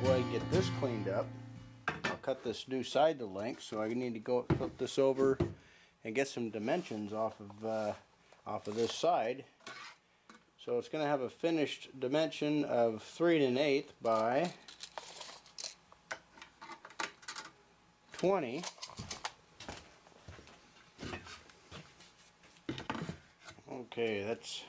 go ahead and get this cleaned up. I'll cut this new side to length, so I need to go flip this over and get some dimensions off of this side. So it's going to have a finished dimension of 3 1/8 by 20. Okay, that's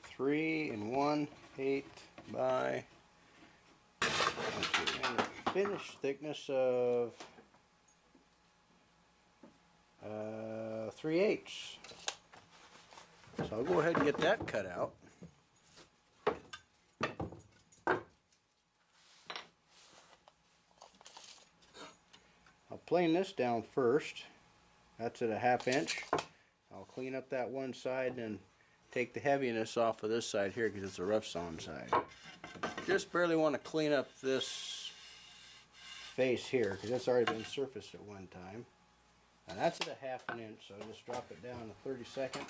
3 1/8 by, and a finished thickness of 3/8. So I'll go ahead and get that cut out. I'll plane this down first. That's at a 1/2 inch. I'll clean up that one side and take the heaviness off of this side here because it's a rough sawn side. Just barely want to clean up this face here because it's already been surfaced at one time. And that's at a 1/2 inch, so I'll just drop it down to 32nd.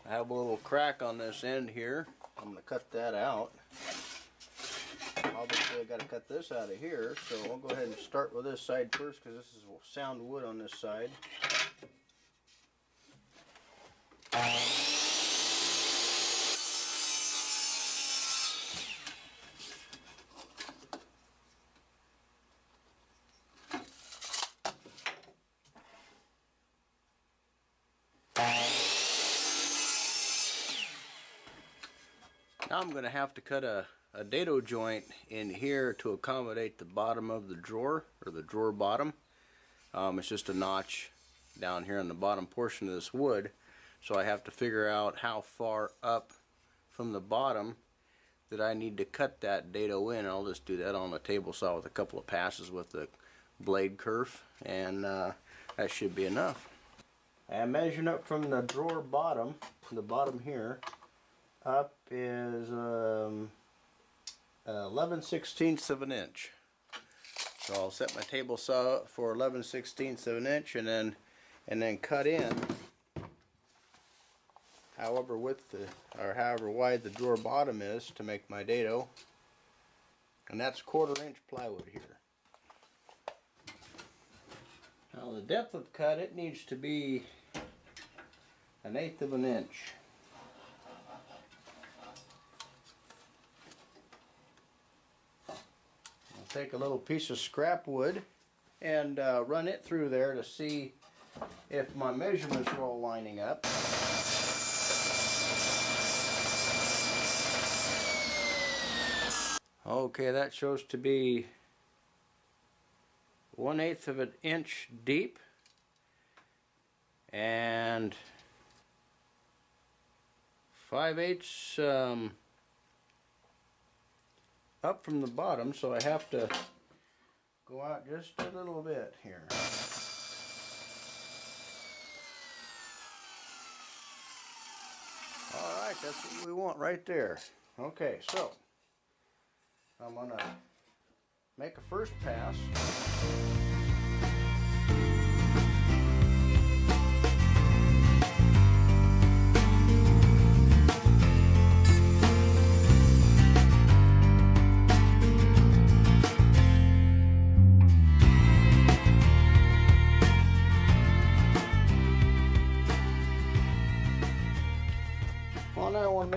I have a little crack on this end here. I'm going to cut that out. Obviously I got to cut this out of here, so I'll go ahead and start with this side first because this is sound wood on this side. Now I'm going to have to cut a dado joint in here to accommodate the bottom of the drawer, or the drawer bottom. It's just a notch down here on the bottom portion of this wood, so I have to figure out how far up from the bottom that I need to cut that dado in. I'll just do that on the table saw with a couple of passes with the blade kerf, and that should be enough. I'm measuring up from the drawer bottom, the bottom here, up is 11/16 of an inch. So I'll set my table saw for 11/16 of an inch, and then cut in however wide the drawer bottom is to make my dado, and that's 1/4 inch plywood here. Now the depth of cut, it needs to be 1/8 of an inch. Take a little piece of scrap wood and run it through there to see if my measurements are all lining up. Okay, that shows to be 1/8 of an inch deep and 5/8 up from the bottom, so I have to go out just a little bit here. Alright, that's what we want right there. Okay, so I'm going to make a first pass.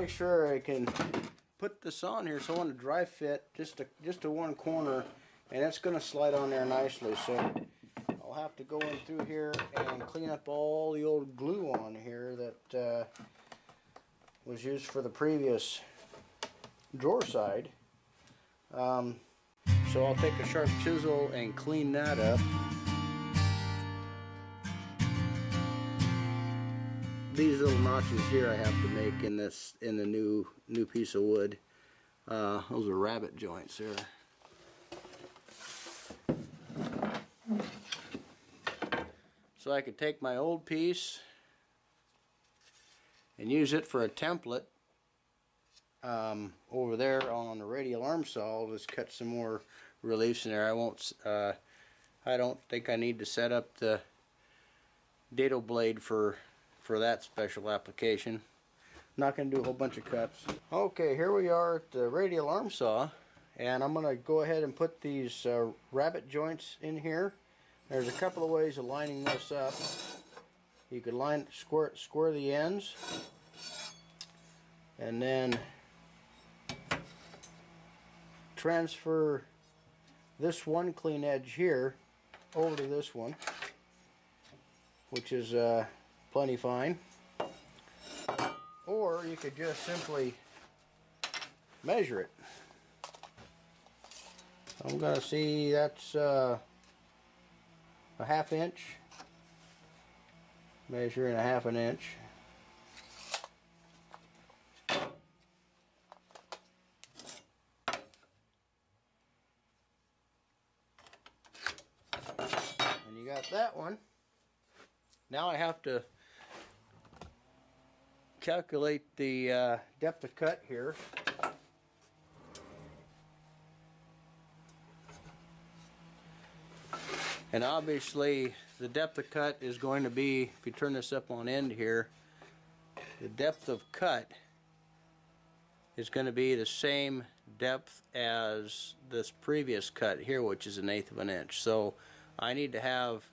make sure I can put this on here, so I want to dry fit just to one corner, and it's going to slide on there nicely. So I'll have to go in through here and clean up all the old glue on here that was used for the previous drawer side. So I'll take a sharp chisel and clean that up. These little notches here I have to make in the new piece of wood. Those are rabbet joints there. So I could take my old piece and use it for a template. Over there on the radial arm saw, I'll just cut some more reliefs in there. I don't think I need to set up the dado blade for that special application. I'm not going to do a whole bunch of cuts. Okay, here we are at the radial arm saw, and I'm going to go ahead and put these rabbet joints in here. There's a couple of ways of lining this up. You could square the ends, and then transfer this one clean edge here over to this one, which is plenty fine. Or you could just simply measure it. I'm going to see that's a ½ inch. Measuring ½ an inch. And you got that one. Now I have to calculate the depth of cut here. And obviously the depth of cut is going to be, if you turn this up on end here, the depth of cut is going to be the same depth as this previous cut here, which is 1/8 of an inch. So I need to have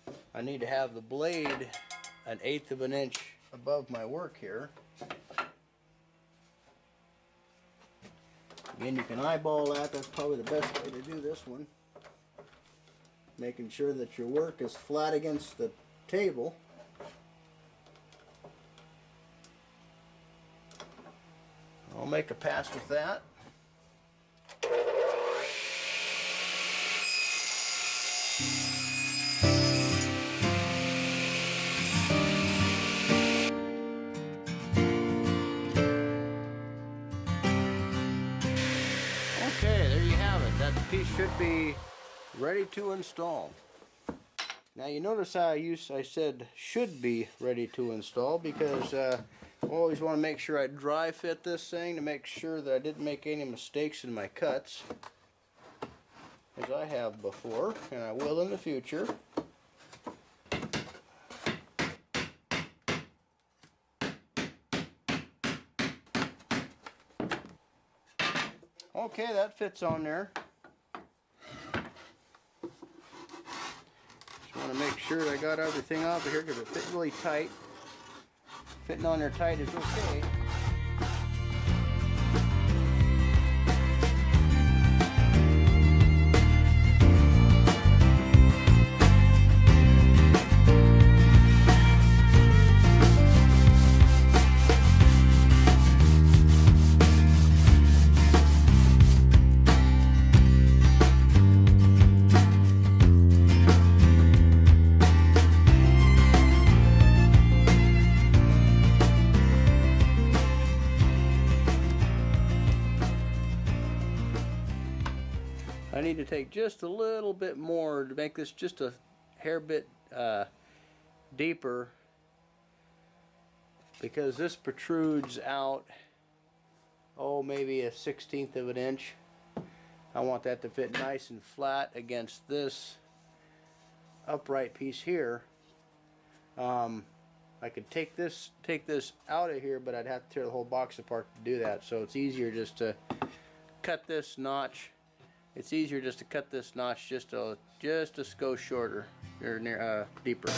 the blade 1/8 of an inch above my work here. Again, you can eyeball that. That's probably the best way to do this one. Making sure that your work is flat against the table. I'll make a pass with that. Okay, there you have it. That piece should be ready to install. Now you notice how I said should be ready to install, because I always want to make sure I dry fit this thing to make sure that I didn't make any mistakes in my cuts, as I have before, and I will in the future. Okay, that fits on there. Want to make sure I got everything off of here because it fit really tight. Fitting on there tight is okay. I need to take just a little bit more to make this just a hair bit deeper, because this protrudes out, oh, maybe 1/16 of an inch. I want that to fit nice and flat against this upright piece here. I could take this out of here, but I'd have to tear the whole box apart to do that. So it's easier just to cut this notch. It's easier just to cut this notch just a go shorter or near deeper.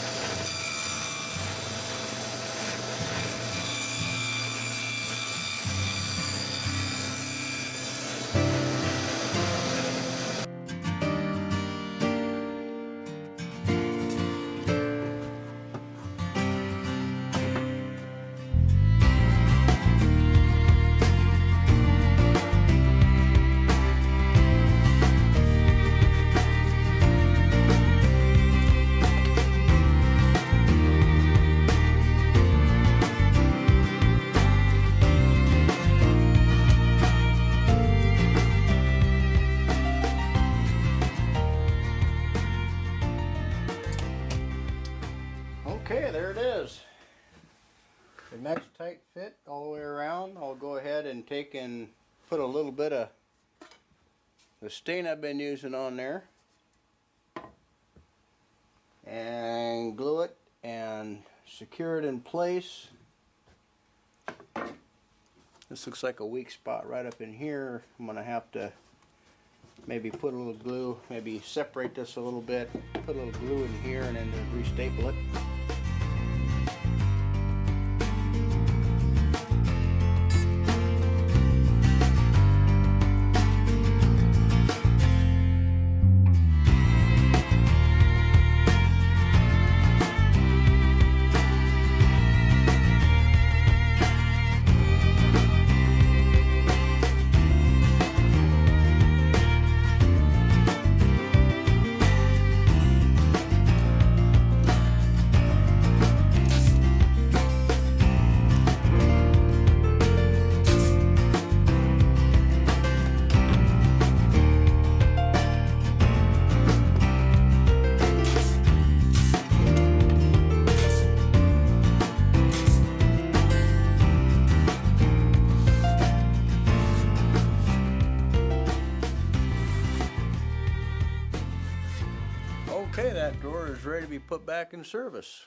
nice tight fit all the way around. I'll go ahead and take and put a little bit of the stain I've been using on there and glue it and secure it in place. This looks like a weak spot right up in here. I'm going to have to maybe put a little glue, maybe separate this a little bit, put a little glue in here and then restaple it. Okay, that drawer is ready to be put back in service.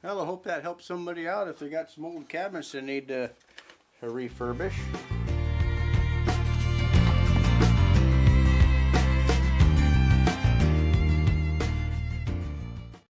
Well, I hope that helps somebody out if they got some old cabinets they need to refurbish.